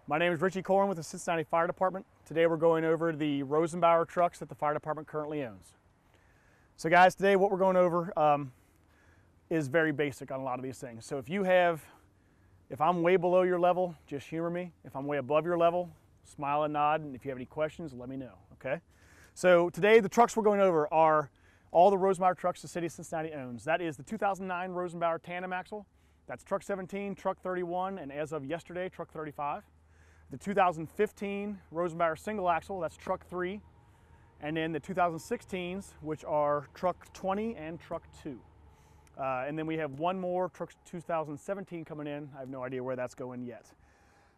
My name is Richie Corin with the Cincinnati Fire Department. Today we're going over the Rosenbauer trucks that the fire department currently owns. So guys, today what we're going over is very basic on a lot of these things. So if I'm way below your level, just humor me. If I'm way above your level, smile and nod, and if you have any questions, let me know, okay? So today the trucks we're going over are all the Rosenbauer trucks the city of Cincinnati owns. That is the 2009 Rosenbauer tandem axle. That's truck 17, truck 31, and as of yesterday, truck 35. The 2015 Rosenbauer single axle, that's truck 3. And then the 2016s, which are truck 20 and truck 2. And then we have one more, truck 2017 coming in. I have no idea where that's going yet.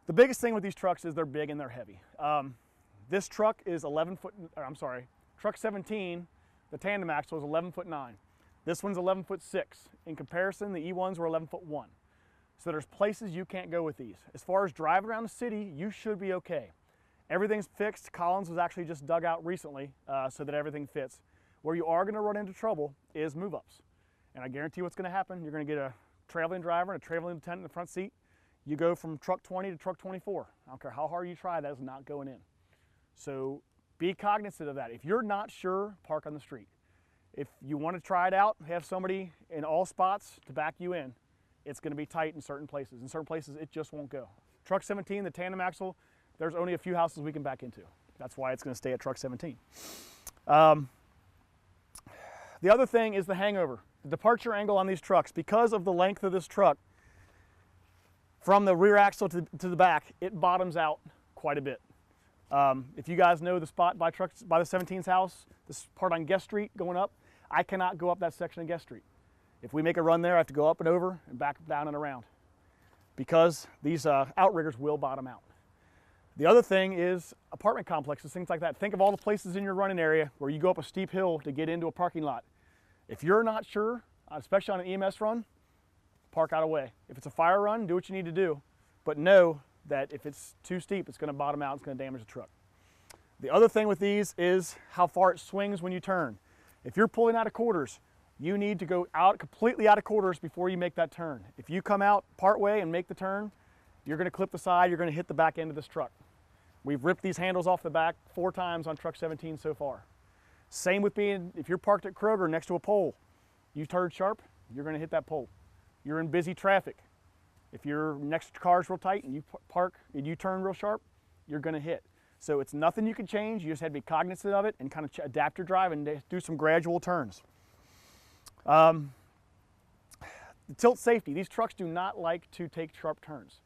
The biggest thing with these trucks is they're big and they're heavy. This truck is truck 17, the tandem axle is 11'9". This one's 11'6". In comparison, the E1s were 11'1". So there's places you can't go with these. As far as driving around the city, you should be okay. Everything's fixed. Collins was actually just dug out recently so that everything fits. Where you are going to run into trouble is move-ups. And I guarantee what's going to happen. You're going to get a traveling driver and a traveling lieutenant in the front seat. You go from truck 20 to truck 24. I don't care how hard you try, that is not going in. So be cognizant of that. If you're not sure, park on the street. If you want to try it out, have somebody in all spots to back you in. It's going to be tight in certain places. In certain places, it just won't go. Truck 17, the tandem axle, there's only a few houses we can back into. That's why it's going to stay at truck 17. The other thing is the hangover. The departure angle on these trucks, because of the length of this truck, from the rear axle to the back, it bottoms out quite a bit. If you guys know the spot by the 17's house, this part on Guest Street going up, I cannot go up that section of Guest Street. If we make a run there, I have to go up and over and back down and around because these outriggers will bottom out. The other thing is apartment complexes, things like that. Think of all the places in your running area where you go up a steep hill to get into a parking lot. If you're not sure, especially on an EMS run, park out of the way. If it's a fire run, do what you need to do, but know that if it's too steep, it's going to bottom out, it's going to damage the truck. The other thing with these is how far it swings when you turn. If you're pulling out of quarters, you need to go completely out of quarters before you make that turn. If you come out part way and make the turn, you're going to clip the side, you're going to hit the back end of this truck. We've ripped these handles off the back 4 times on truck 17 so far. Same with if you're parked at Kroger next to a pole, you turn sharp, you're going to hit that pole. You're in busy traffic. If your next car's real tight and you park and you turn real sharp, you're going to hit. So it's nothing you can change. You just have to be cognizant of it and kind of adapt your drive and do some gradual turns. The tilt safety. These trucks do not like to take sharp turns.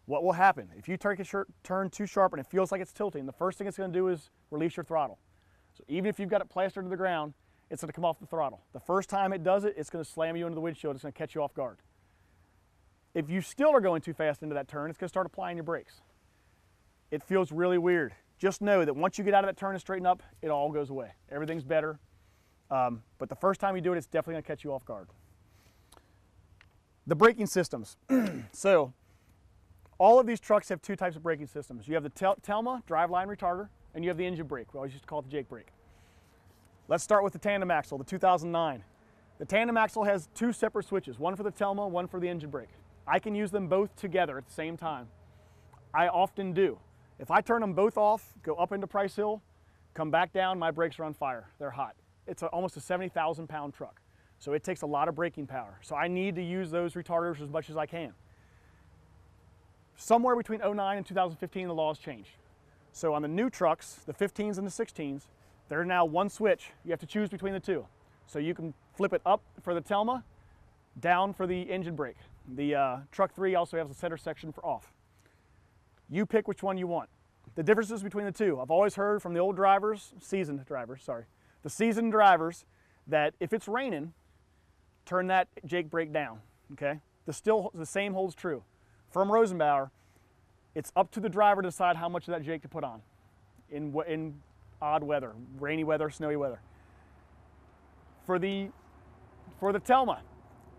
What will happen? If you take a turn too sharp and it feels like it's tilting, the first thing it's going to do is release your throttle. So even if you've got it plastered to the ground, it's going to come off the throttle. The first time it does it, it's going to slam you into the windshield. It's going to catch you off guard. If you still are going too fast into that turn, it's going to start applying your brakes. It feels really weird. Just know that once you get out of that turn and straighten up, it all goes away. Everything's better. But the first time you do it, it's definitely going to catch you off guard. The braking systems. So all of these trucks have 2 types of braking systems. You have the Telma driveline retarder, and you have the engine brake. We always used to call it the Jake brake. Let's start with the tandem axle, the 2009. The tandem axle has 2 separate switches, one for the Telma, one for the engine brake. I can use them both together at the same time. I often do. If I turn them both off, go up into Price Hill, come back down, my brakes are on fire. They're hot. It's almost a 70,000 pound truck. So it takes a lot of braking power. So I need to use those retarders as much as I can. Somewhere between 2009 and 2015, the laws changed. So on the new trucks, the 15s and the 16s, they're now one switch. You have to choose between the 2. So you can flip it up for the Telma, down for the engine brake. The truck 3 also has a center section for off. You pick which one you want. The differences between the 2. I've always heard from the old drivers, seasoned drivers, that if it's raining, turn that Jake brake down, okay? The same holds true. From Rosenbauer, it's up to the driver to decide how much of that Jake to put on in odd weather, rainy weather, snowy weather. For the Telma,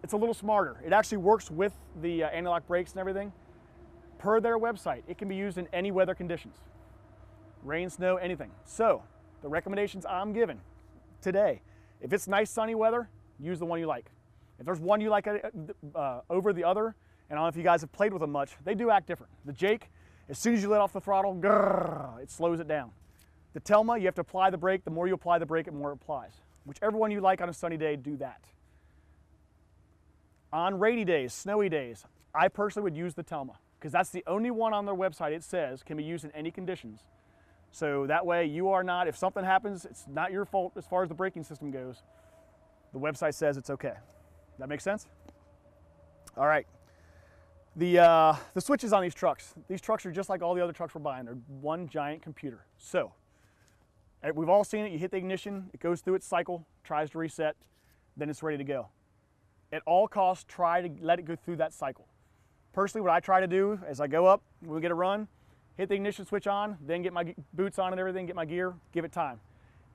it's a little smarter. It actually works with the anti-lock brakes and everything. Per their website, it can be used in any weather conditions. Rain, snow, anything. So, the recommendations I'm giving today, if it's nice sunny weather, use the one you like. If there's one you like over the other, and I don't know if you guys have played with them much, they do act different. The Jake As soon as you let off the throttle, grrr, it slows it down. The Telma, you have to apply the brake. The more you apply the brake, the more it applies. Whichever one you like on a sunny day, do that. On rainy days, snowy days, I personally would use the Telma because that's the only one on their website it says can be used in any conditions. So that way you are not, if something happens, it's not your fault as far as the braking system goes. The website says it's okay. That make sense? All right. The switches on these trucks are just like all the other trucks we're buying. They're one giant computer. So we've all seen it. You hit the ignition, it goes through its cycle, tries to reset, then it's ready to go. At all costs, try to let it go through that cycle. Personally, what I try to do as I go up, when we get a run, hit the ignition switch on, then get my boots on and everything, get my gear, give it time.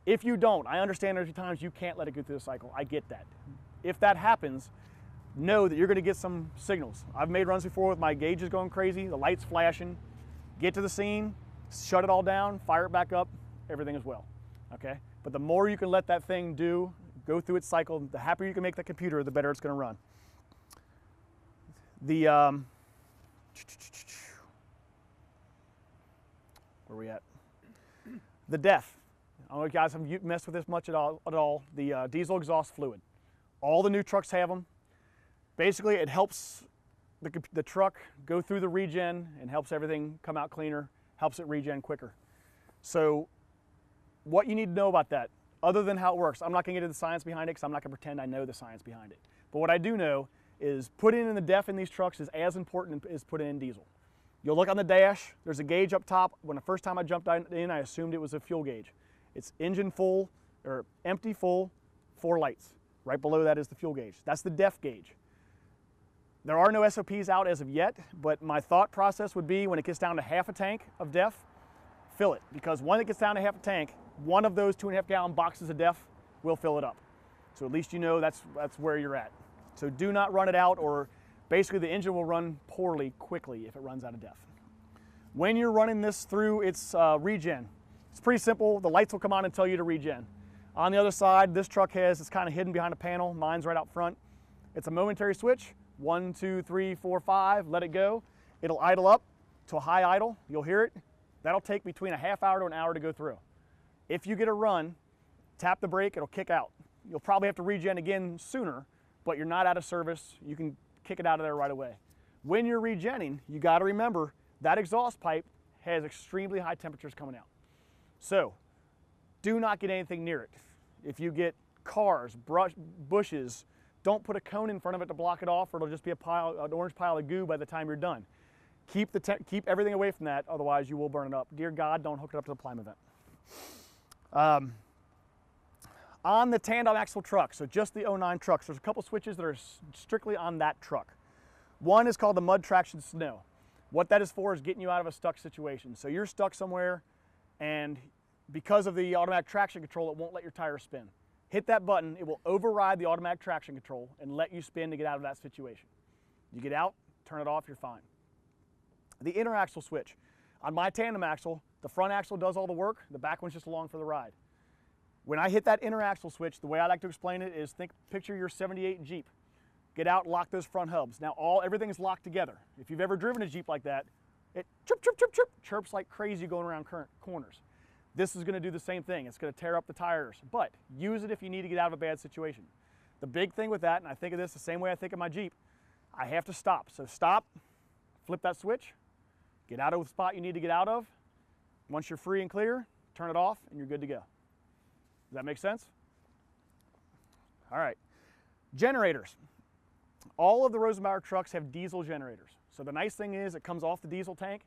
If you don't, I understand there's times you can't let it go through the cycle. I get that. If that happens, know that you're going to get some signals. I've made runs before with my gauges going crazy, the lights flashing. Get to the scene, shut it all down, fire it back up, everything is well. Okay? But the more you can let that thing go through its cycle, the happier you can make the computer, the better it's going to run. Where are we at? The DEF. I don't know if you guys have messed with this much at all. The diesel exhaust fluid. All the new trucks have them. Basically, it helps the truck go through the regen and helps everything come out cleaner, helps it regen quicker. So what you need to know about that, other than how it works, I'm not going to get into the science behind it because I'm not going to pretend I know the science behind it. But what I do know is putting in the DEF in these trucks is as important as putting in diesel. You'll look on the dash, there's a gauge up top. When the first time I jumped in, I assumed it was a fuel gauge. It's engine full, or empty full, 4 lights. Right below that is the fuel gauge. That's the DEF gauge. There are no SOPs out as of yet, but my thought process would be when it gets down to half a tank of DEF, fill it. Because when it gets down to half a tank, one of those 2.5 gallon boxes of DEF will fill it up. So at least you know that's where you're at. So do not run it out, or basically the engine will run poorly quickly if it runs out of DEF. When you're running this through its regen, it's pretty simple. The lights will come on and tell you to regen. On the other side, this truck it's kind of hidden behind a panel. Mine's right out front. It's a momentary switch. 1, 2, 3, 4, 5, let it go. It'll idle up to a high idle. You'll hear it. That'll take between a half hour to an hour to go through. If you get a run, tap the brake, it'll kick out. You'll probably have to regen again sooner, but you're not out of service. You can kick it out of there right away. When you're regenning, you got to remember that exhaust pipe has extremely high temperatures coming out. So do not get anything near it. If you get cars, bushes, don't put a cone in front of it to block it off, or it'll just be an orange pile of goo by the time you're done. Keep everything away from that, otherwise you will burn it up. Dear God, don't hook it up to the Plime event. On the tandem axle truck, so just the 09 trucks, there's a couple switches that are strictly on that truck. One is called the mud traction snow. What that is for is getting you out of a stuck situation. So you're stuck somewhere, and because of the automatic traction control, it won't let your tires spin. Hit that button, it will override the automatic traction control and let you spin to get out of that situation. You get out, turn it off, you're fine. The inner axle switch. On my tandem axle, the front axle does all the work, the back one's just along for the ride. When I hit that inner axle switch, the way I like to explain it is picture your 78 Jeep. Get out, lock those front hubs. Now everything is locked together. If you've ever driven a Jeep like that, it chirp, chirp, chirp, chirp, chirps like crazy going around corners. This is going to do the same thing. It's going to tear up the tires, but use it if you need to get out of a bad situation. The big thing with that, and I think of this the same way I think of my Jeep, I have to stop. So stop, flip that switch, get out of the spot you need to get out of. Once you're free and clear, turn it off and you're good to go. Does that make sense? All right. Generators. All of the Rosenbauer trucks have diesel generators. So the nice thing is it comes off the diesel tank,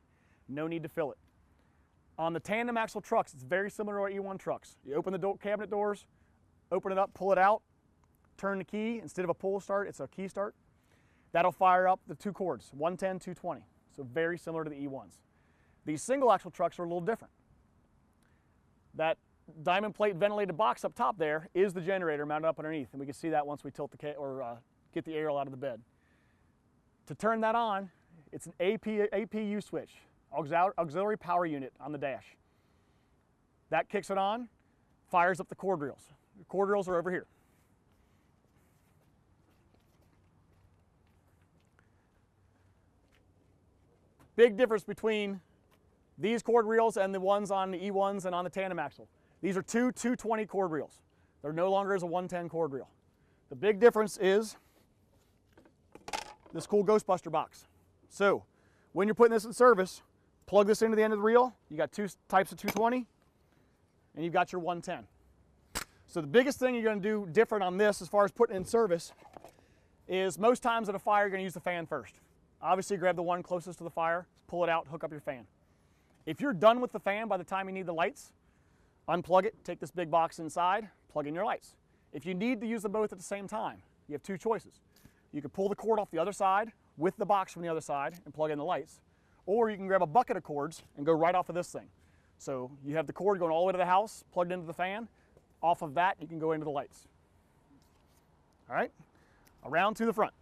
no need to fill it. On the tandem axle trucks, it's very similar to our E1 trucks. You open the cabinet doors, open it up, pull it out, turn the key. Instead of a pull start, it's a key start. That'll fire up the 2 cords, 110, 220. So very similar to the E1s. These single axle trucks are a little different. That diamond plate ventilated box up top there is the generator mounted up underneath, and we can see that once we tilt get the aerial out of the bed. To turn that on, it's an APU switch. Auxiliary power unit on the dash. That kicks it on, fires up the cord reels. The cord reels are over here. Big difference between These cord reels and the ones on the E1s and on the tandem axle, these are two 220 cord reels. They're no longer as a 110 cord reel. The big difference is this cool Ghostbuster box. So when you're putting this in service, plug this into the end of the reel. You got two types of 220 and you've got your 110. So the biggest thing you're going to do different on this as far as putting it in service is most times at a fire you're going to use the fan first. Obviously grab the one closest to the fire, pull it out, hook up your fan. If you're done with the fan by the time you need the lights, unplug it, take this big box inside, plug in your lights. If you need to use them both at the same time, you have two choices. You can pull the cord off the other side with the box from the other side and plug in the lights, or you can grab a bucket of cords and go right off of this thing. So you have the cord going all the way to the house, plugged into the fan. Off of that, you can go into the lights. All right, around to the front.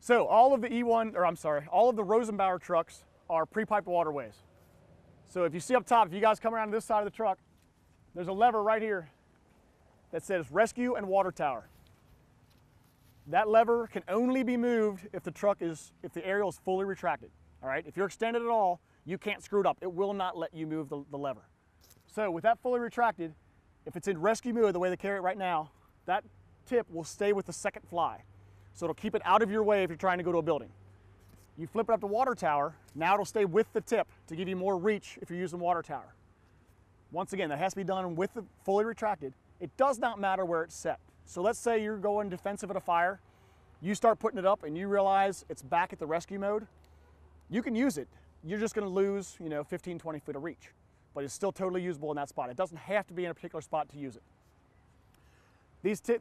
So all of the all of the Rosenbauer trucks are pre-piped waterways. So if you see up top, if you guys come around to this side of the truck, there's a lever right here that says rescue and water tower. That lever can only be moved if the aerial is fully retracted. All right, if you're extended at all, you can't screw it up. It will not let you move the lever. So with that fully retracted, if it's in rescue mode, the way they carry it right now, that tip will stay with the second fly. So it'll keep it out of your way if you're trying to go to a building. You flip it up to water tower, now it'll stay with the tip to give you more reach if you're using water tower. Once again, that has to be done with the fully retracted. It does not matter where it's set. So let's say you're going defensive at a fire, you start putting it up and you realize it's back at the rescue mode, you can use it. You're just gonna lose 15, 20 feet of reach, but it's still totally usable in that spot. It doesn't have to be in a particular spot to use it.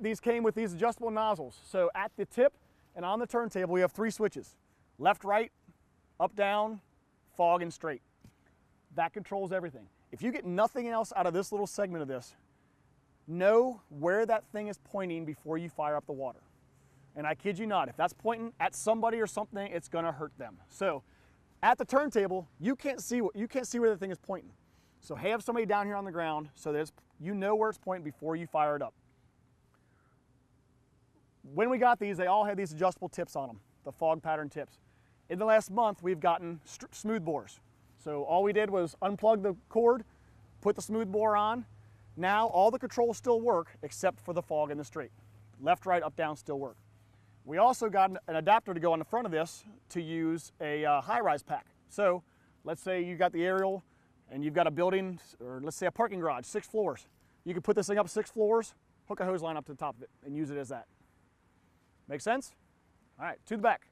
These came with these adjustable nozzles. So at the tip and on the turntable, we have 3 switches. Left, right, up, down, fog, and straight. That controls everything. If you get nothing else out of this little segment of this, know where that thing is pointing before you fire up the water. And I kid you not, if that's pointing at somebody or something, it's gonna hurt them. So at the turntable, you can't see where the thing is pointing. So have somebody down here on the ground so that you know where it's pointing before you fire it up. When we got these, they all had these adjustable tips on them, the fog pattern tips. In the last month, we've gotten smooth bores. So all we did was unplug the cord, put the smooth bore on. Now all the controls still work except for the fog and the straight. Left, right, up, down still work. We also got an adapter to go on the front of this to use a high-rise pack. So let's say you got the aerial and you've got a building, or let's say a parking garage, 6 floors. You can put this thing up 6 floors, hook a hose line up to the top of it and use it as that. Make sense? All right, to the back.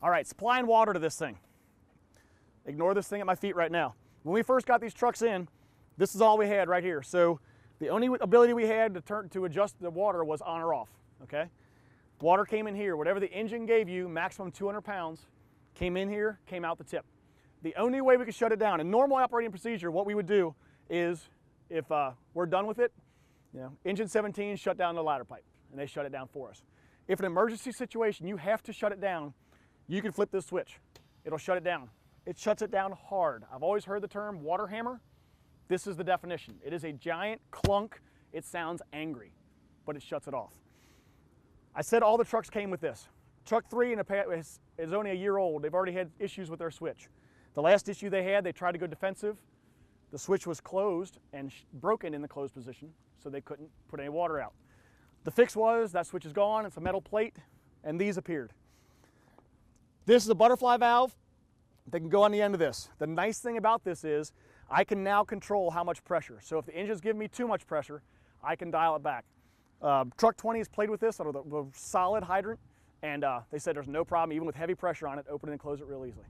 All right, supplying water to this thing. Ignore this thing at my feet right now. When we first got these trucks in, this is all we had right here. So the only ability we had to adjust the water was on or off, okay? Water came in here. Whatever the engine gave you, maximum 200 pounds, came in here, came out the tip. The only way we could shut it down, in normal operating procedure, what we would do is, if we're done with it, engine 17, shut down the ladder pipe, and they shut it down for us. If an emergency situation, you have to shut it down, you can flip this switch. It'll shut it down. It shuts it down hard. I've always heard the term water hammer. This is the definition. It is a giant clunk. It sounds angry, but it shuts it off. I said all the trucks came with this. Truck 3 is only a year old. They've already had issues with their switch. The last issue they had, they tried to go defensive. The switch was closed and broken in the closed position, so they couldn't put any water out. The fix was that switch is gone. It's a metal plate, and these appeared. This is a butterfly valve. They can go on the end of this. The nice thing about this is I can now control how much pressure. So if the engine's giving me too much pressure, I can dial it back. Truck 20 has played with this on the solid hydrant, and they said there's no problem, even with heavy pressure on it, open and close it real easily.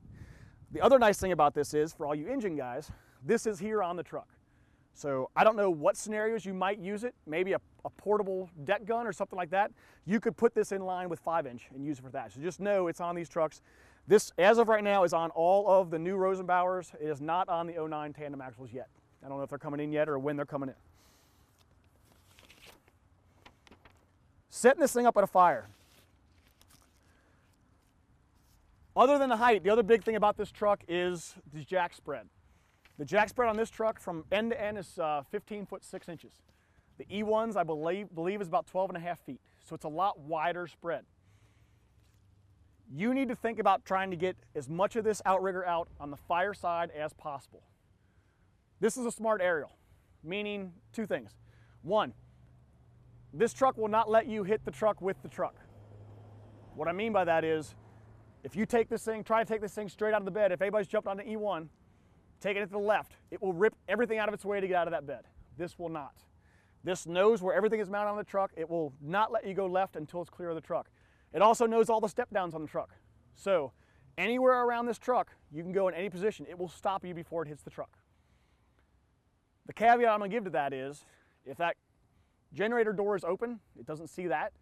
The other nice thing about this is, for all you engine guys, this is here on the truck. So I don't know what scenarios you might use it, maybe a portable deck gun or something like that. You could put this in line with 5-inch and use it for that. So just know it's on these trucks. This, as of right now, is on all of the new Rosenbauers. It is not on the 09 tandem axles yet. I don't know if they're coming in yet or when they're coming in. Setting this thing up at a fire. Other than the height, the other big thing about this truck is the jack spread. The jack spread on this truck from end to end is 15 foot 6 inches. The E1s, I believe is about 12.5 feet. So it's a lot wider spread. You need to think about trying to get as much of this outrigger out on the fire side as possible. This is a smart aerial, meaning two things. One, this truck will not let you hit the truck with the truck. What I mean by that is, if you take this thing, try to take this thing straight out of the bed, if anybody's jumped on the E1, taking it to the left, it will rip everything out of its way to get out of that bed. This will not. This knows where everything is mounted on the truck. It will not let you go left until it's clear of the truck. It also knows all the step downs on the truck. So anywhere around this truck, you can go in any position. It will stop you before it hits the truck. The caveat I'm going to give to that is, if that generator door is open, it doesn't see that.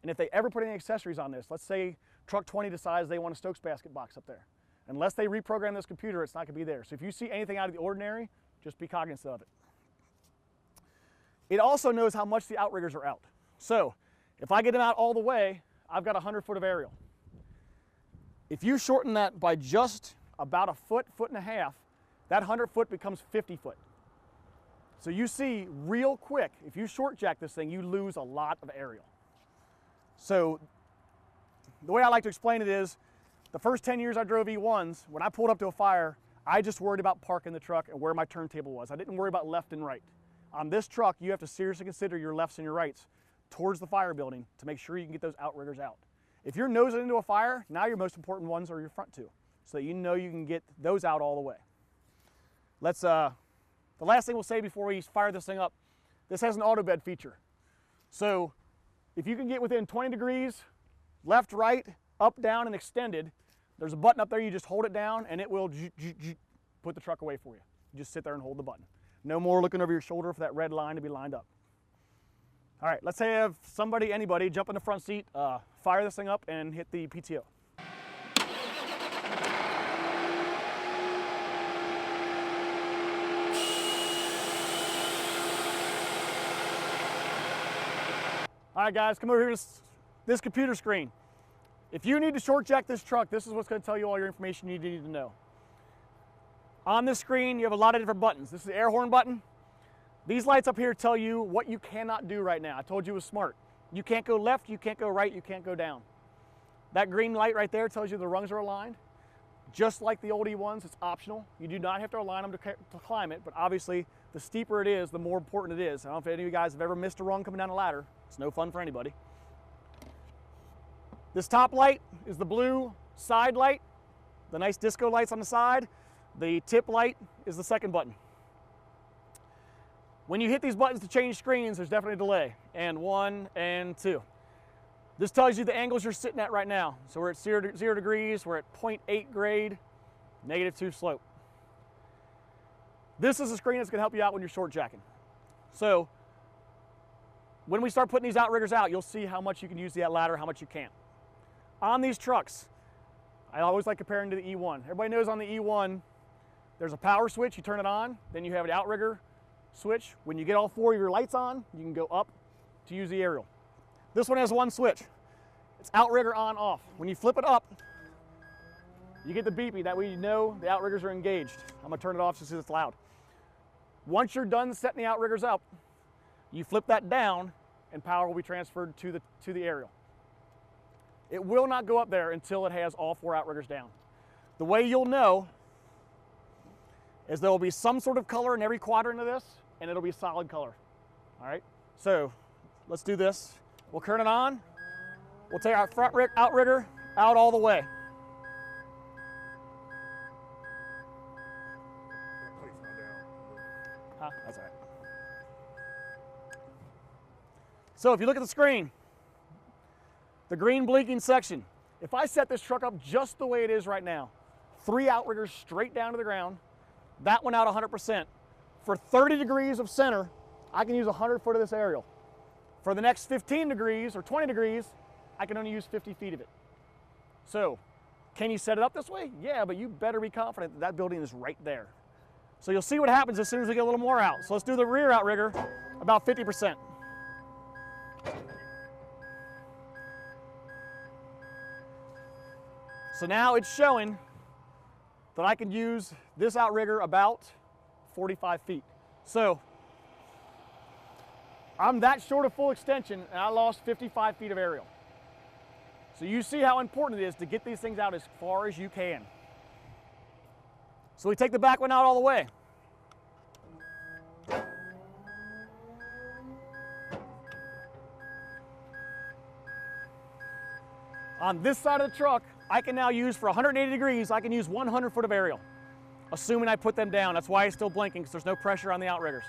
And if they ever put any accessories on this, let's say truck 20 decides they want a Stokes basket box up there. Unless they reprogram this computer, it's not going to be there. So if you see anything out of the ordinary, just be cognizant of it. It also knows how much the outriggers are out. So if I get them out all the way, I've got 100 foot of aerial. If you shorten that by just about a foot, foot and a half, that 100 foot becomes 50 foot. So you see real quick, if you short jack this thing, you lose a lot of aerial. So the way I like to explain it is, the first 10 years I drove E1s, when I pulled up to a fire, I just worried about parking the truck and where my turntable was. I didn't worry about left and right. On this truck, you have to seriously consider your lefts and your rights towards the fire building to make sure you can get those outriggers out. If you're nosing into a fire, now your most important ones are your front two, so that you know you can get those out all the way. The last thing we'll say before we fire this thing up, this has an auto bed feature. So if you can get within 20 degrees, left, right, up, down, and extended, there's a button up there, you just hold it down and it will put the truck away for you. You just sit there and hold the button. No more looking over your shoulder for that red line to be lined up. All right, let's say I have somebody, anybody, jump in the front seat, fire this thing up and hit the PTO. All right, guys, come over here to this computer screen. If you need to short jack this truck, this is what's going to tell you all your information you need to know. On this screen, you have a lot of different buttons. This is the air horn button. These lights up here tell you what you cannot do right now. I told you it was smart. You can't go left, you can't go right, you can't go down. That green light right there tells you the rungs are aligned. Just like the old E1s, it's optional. You do not have to align them to climb it, but obviously the steeper it is, the more important it is. I don't know if any of you guys have ever missed a rung coming down a ladder. It's no fun for anybody. This top light is the blue side light, the nice disco lights on the side. The tip light is the second button. When you hit these buttons to change screens, there's definitely a delay. And 1 and 2. This tells you the angles you're sitting at right now. So we're at 0 degrees, we're at 0.8 grade, -2 slope. This is a screen that's going to help you out when you're short jacking. So when we start putting these outriggers out, you'll see how much you can use the ladder, how much you can't. On these trucks, I always like comparing to the E1. Everybody knows on the E1, there's a power switch, you turn it on, then you have an outrigger switch. When you get all 4 of your lights on, you can go up to use the aerial. This one has one switch. It's outrigger on, off. When you flip it up, you get the beeping. That way you know the outriggers are engaged. I'm gonna turn it off just because it's loud. Once you're done setting the outriggers up, you flip that down and power will be transferred to the aerial. It will not go up there until it has all 4 outriggers down. The way you'll know is there will be some sort of color in every quadrant of this, and it'll be solid color. All right, so let's do this. We'll turn it on. We'll take our front outrigger out all the way. Huh? That's all right. So if you look at the screen, the green blinking section, if I set this truck up just the way it is right now, 3 outriggers straight down to the ground, that one out 100%. For 30 degrees of center, I can use 100 foot of this aerial. For the next 15 degrees or 20 degrees, I can only use 50 feet of it. So, can you set it up this way? Yeah, but you better be confident that that building is right there. So you'll see what happens as soon as we get a little more out. So let's do the rear outrigger, about 50%. So now it's showing that I can use this outrigger about 45 feet. So I'm that short of full extension, and I lost 55 feet of aerial. So you see how important it is to get these things out as far as you can. So we take the back one out all the way. On this side of the truck, I can now use, for 180 degrees, I can use 100 foot of aerial, assuming I put them down. That's why it's still blinking, because there's no pressure on the outriggers.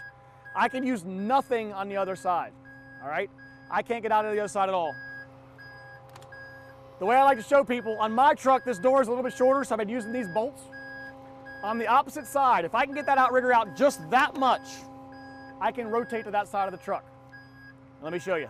I can use nothing on the other side, all right? I can't get out of the other side at all. The way I like to show people, on my truck, this door is a little bit shorter, so I've been using these bolts. On the opposite side, if I can get that outrigger out just that much, I can rotate to that side of the truck. Let me show you.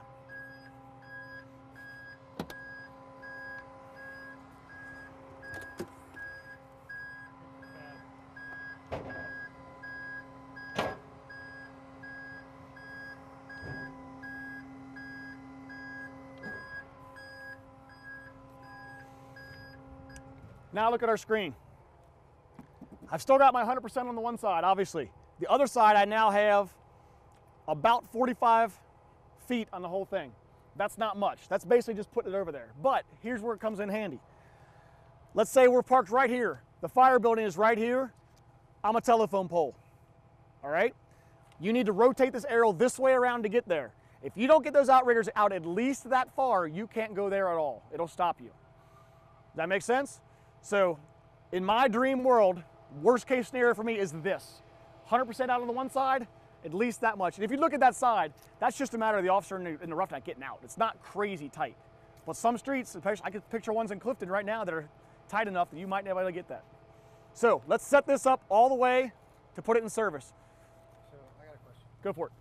Now look at our screen. I've still got my 100% on the one side, obviously. The other side, I now have about 45 feet on the whole thing. That's not much. That's basically just putting it over there. But here's where it comes in handy. Let's say we're parked right here. The fire building is right here. I'm a telephone pole, all right? You need to rotate this aerial this way around to get there. If you don't get those outriggers out at least that far, you can't go there at all. It'll stop you. Does that make sense? So in my dream world, worst case scenario for me is this. 100% out on the one side, at least that much. And if you look at that side, that's just a matter of the officer in the roughneck getting out. It's not crazy tight. But some streets, I could picture ones in Clifton right now that are tight enough that you might not be able to get that. So let's set this up all the way to put it in service. So I got a question. Go for it.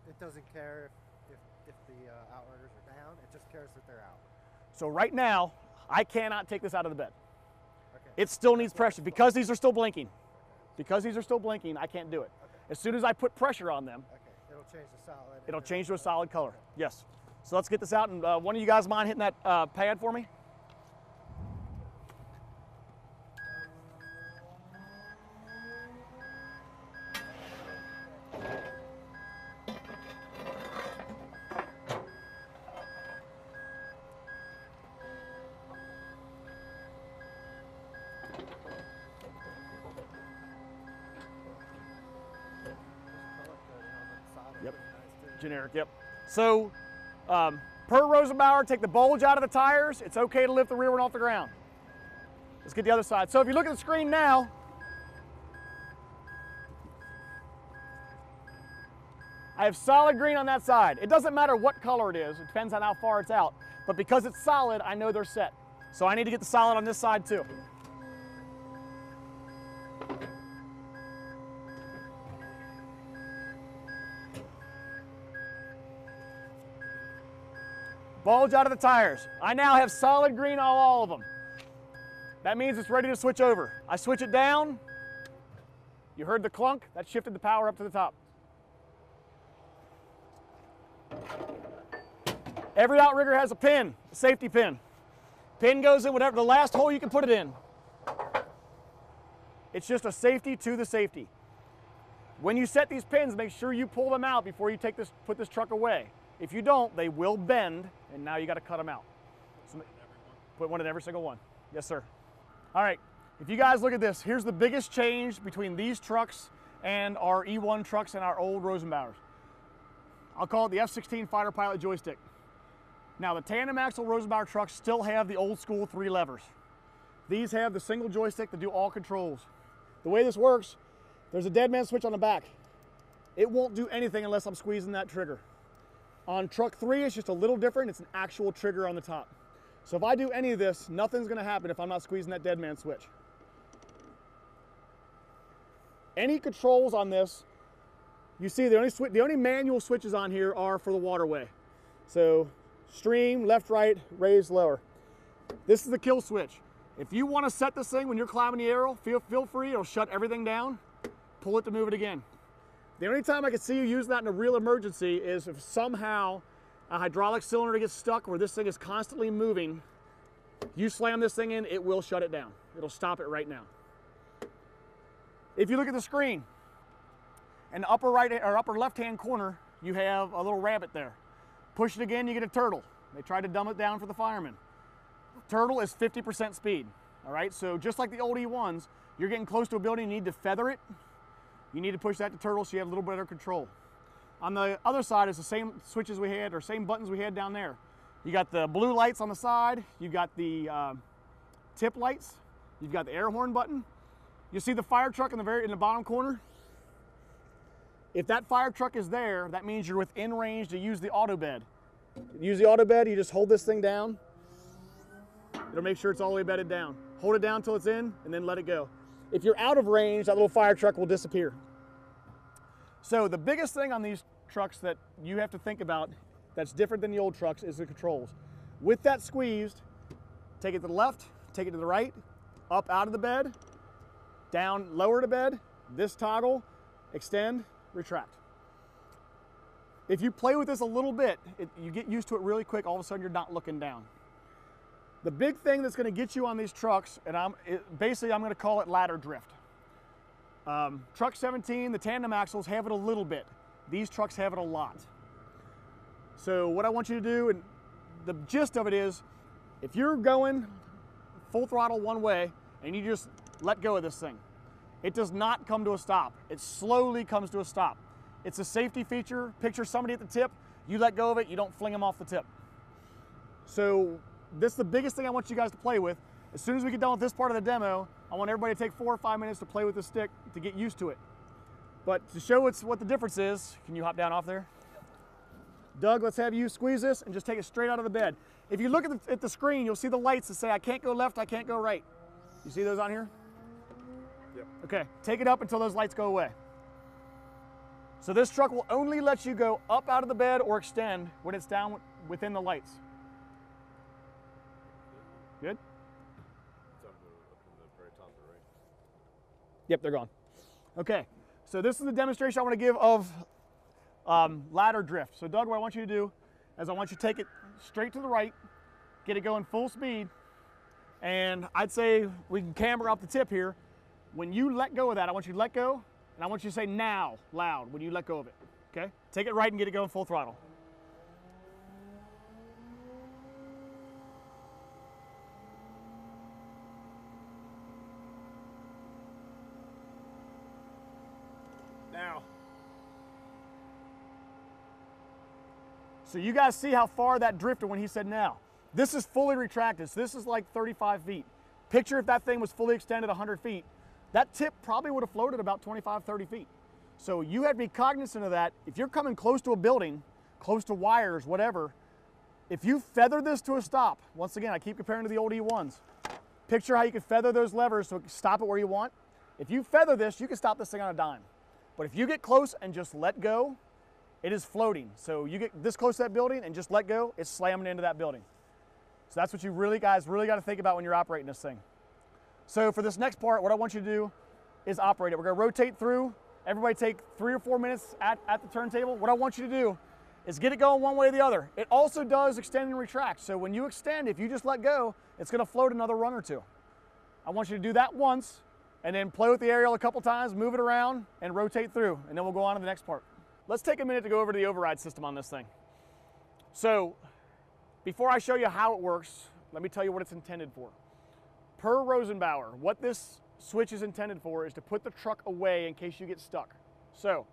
It doesn't care if the outriggers are down, it just cares that they're out. So right now, I cannot take this out of the bed. Okay. It still needs pressure because these are still blinking. Because these are still blinking, I can't do it. Okay. As soon as I put pressure on them, Okay. It'll change the solid. it'll change to a solid color. Yes. So let's get this out, and one of you guys mind hitting that pad for me? Yep, generic, yep. So, per Rosenbauer, take the bulge out of the tires. It's okay to lift the rear one off the ground. Let's get the other side. So if you look at the screen now, I have solid green on that side. It doesn't matter what color it is. It depends on how far it's out. But because it's solid, I know they're set. So I need to get the solid on this side too. Bulge out of the tires. I now have solid green on all of them. That means it's ready to switch over. I switch it down. You heard the clunk. That shifted the power up to the top. Every outrigger has a pin, a safety pin. Pin goes in whatever the last hole you can put it in. It's just a safety to the safety. When you set these pins, make sure you pull them out before you put this truck away. If you don't, they will bend, and now you got to cut them out. So put one in every single one. Yes, sir. All right, if you guys look at this, here's the biggest change between these trucks and our E1 trucks and our old Rosenbauers. I'll call it the F-16 fighter pilot joystick. Now, the tandem axle Rosenbauer trucks still have the old school 3 levers. These have the single joystick to do all controls. The way this works, there's a dead man switch on the back. It won't do anything unless I'm squeezing that trigger. On truck 3, it's just a little different. It's an actual trigger on the top. So if I do any of this, nothing's gonna happen if I'm not squeezing that dead man switch. Any controls on this, you see the only manual switches on here are for the waterway. So stream, left, right, raise, lower. This is the kill switch. If you wanna set this thing when you're climbing the aerial, feel free, it'll shut everything down. Pull it to move it again. The only time I can see you use that in a real emergency is if somehow a hydraulic cylinder gets stuck where this thing is constantly moving You slam this thing in, it will shut it down. It'll stop it right now. If you look at the screen, in the upper right or upper left-hand corner, you have a little rabbit there. Push it again, you get a turtle. They tried to dumb it down for the firemen. Turtle is 50% speed. All right, so just like the old E1s, you're getting close to a building, you need to feather it. You need to push that to turtle so you have a little better control. On the other side is the same switches we had, or same buttons we had down there. You got the blue lights on the side, you got the tip lights, you've got the air horn button. You see the fire truck in the bottom corner? If that fire truck is there, that means you're within range to use the auto bed. Use the auto bed, you just hold this thing down. It'll make sure it's all the way bedded down. Hold it down until it's in and then let it go. If you're out of range, that little fire truck will disappear. So the biggest thing on these trucks that you have to think about that's different than the old trucks is the controls. With that squeezed, take it to the left, take it to the right, up out of the bed, down, lower to bed, this toggle, extend, retract. If you play with this a little bit, you get used to it really quick, all of a sudden you're not looking down. The big thing that's going to get you on these trucks, and basically I'm going to call it ladder drift. Truck 17, the tandem axles have it a little bit. These trucks have it a lot. So what I want you to do, and the gist of it is, if you're going full throttle one way and you just let go of this thing, it does not come to a stop. It slowly comes to a stop. It's a safety feature. Picture somebody at the tip, you let go of it, you don't fling them off the tip. So this is the biggest thing I want you guys to play with. As soon as we get done with this part of the demo, I want everybody to take 4 or 5 minutes to play with the stick to get used to it. But to show what the difference is, can you hop down off there? Doug, let's have you squeeze this and just take it straight out of the bed. If you look at the screen, you'll see the lights that say I can't go left, I can't go right. You see those on here? Yep. Okay, take it up until those lights go away. So this truck will only let you go up out of the bed or extend when it's down within the lights. Good? It's up in the very top of the right. Yep, they're gone. Okay, so this is the demonstration I want to give of ladder drift. So Doug, what I want you to do is I want you to take it straight to the right, get it going full speed, and I'd say we can camber off the tip here. When you let go of that, I want you to let go, and I want you to say now, loud, when you let go of it, okay? Take it right and get it going full throttle. Now. So you guys see how far that drifted when he said now. This is fully retracted, so this is like 35 feet. Picture if that thing was fully extended 100 feet. That tip probably would have floated about 25, 30 feet. So you have to be cognizant of that. If you're coming close to a building, close to wires, whatever, if you feather this to a stop, once again, I keep comparing to the old E1s. Picture how you can feather those levers to stop it where you want. If you feather this, you can stop this thing on a dime. But if you get close and just let go, it is floating. So you get this close to that building and just let go, it's slamming into that building. So that's what you guys really got to think about when you're operating this thing. So for this next part, what I want you to do is operate it. We're going to rotate through. Everybody take 3 or 4 minutes at the turntable. What I want you to do is get it going one way or the other. It also does extend and retract. So when you extend, if you just let go, it's going to float another rung or two. I want you to do that once and then play with the aerial a couple times, move it around and rotate through, and then we'll go on to the next part. Let's take a minute to go over the override system on this thing. So before I show you how it works, let me tell you what it's intended for. Per Rosenbauer, what this switch is intended for is to put the truck away in case you get stuck. So,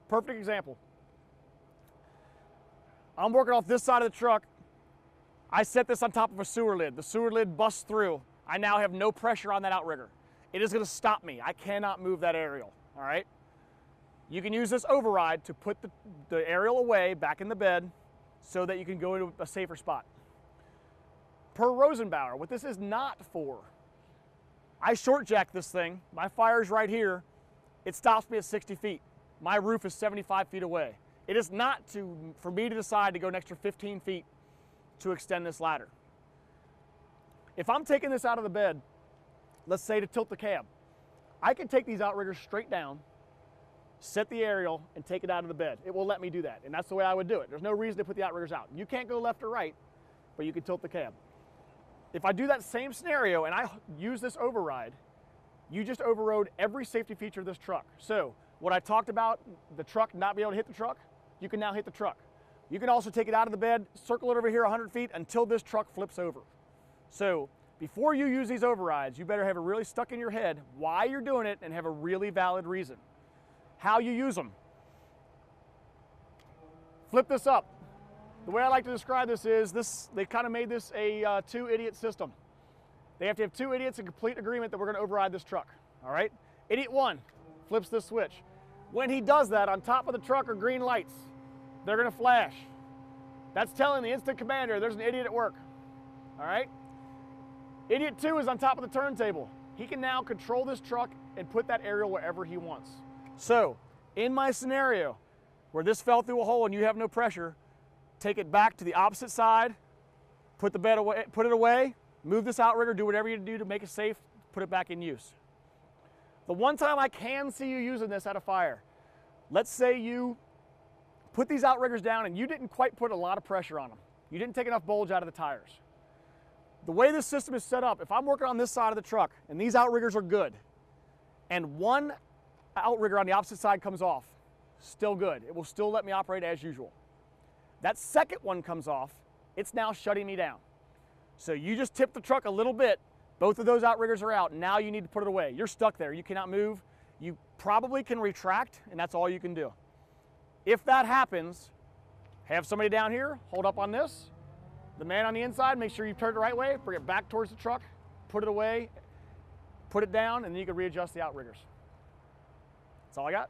perfect example. I'm working off this side of the truck. I set this on top of a sewer lid. The sewer lid busts through. I now have no pressure on that outrigger. It is going to stop me. I cannot move that aerial, all right? You can use this override to put the aerial away back in the bed so that you can go into a safer spot. Per Rosenbauer, what this is not for, I short jack this thing, my fire's right here, it stops me at 60 feet. My roof is 75 feet away. It is not for me to decide to go an extra 15 feet to extend this ladder. If I'm taking this out of the bed, let's say to tilt the cab, I can take these outriggers straight down, set the aerial, and take it out of the bed. It will let me do that, and that's the way I would do it. There's no reason to put the outriggers out. You can't go left or right, but you can tilt the cab. if I do that same scenario and I use this override, you just overrode every safety feature of this truck. So what I talked about, the truck not being able to hit the truck, you can now hit the truck. You can also take it out of the bed, circle it over here 100 feet until this truck flips over. So before you use these overrides, you better have it really stuck in your head why you're doing it and have a really valid reason. How you use them. Flip this up. The way I like to describe this is they kind of made this a two idiot system. They have to have two idiots in complete agreement that we're going to override this truck. All right? Idiot one flips this switch. When he does that, on top of the truck are green lights. They're going to flash. That's telling the instant commander there's an idiot at work. All right? Idiot two is on top of the turntable. He can now control this truck and put that aerial wherever he wants. So, in my scenario, where this fell through a hole and you have no pressure, take it back to the opposite side, put the bed away, put it away, move this outrigger, do whatever you do to make it safe, put it back in use. The one time I can see you using this at a fire, let's say you put these outriggers down and you didn't quite put a lot of pressure on them. You didn't take enough bulge out of the tires. The way this system is set up, if I'm working on this side of the truck and these outriggers are good, and one outrigger on the opposite side comes off, still good. It will still let me operate as usual. That second one comes off, it's now shutting me down. So you just tip the truck a little bit, both of those outriggers are out, now you need to put it away. You're stuck there, you cannot move. You probably can retract, and that's all you can do. If that happens, have somebody down here, hold up on this. The man on the inside, make sure you turn it the right way, bring it back towards the truck, put it away, put it down, and then you can readjust the outriggers. That's all I got.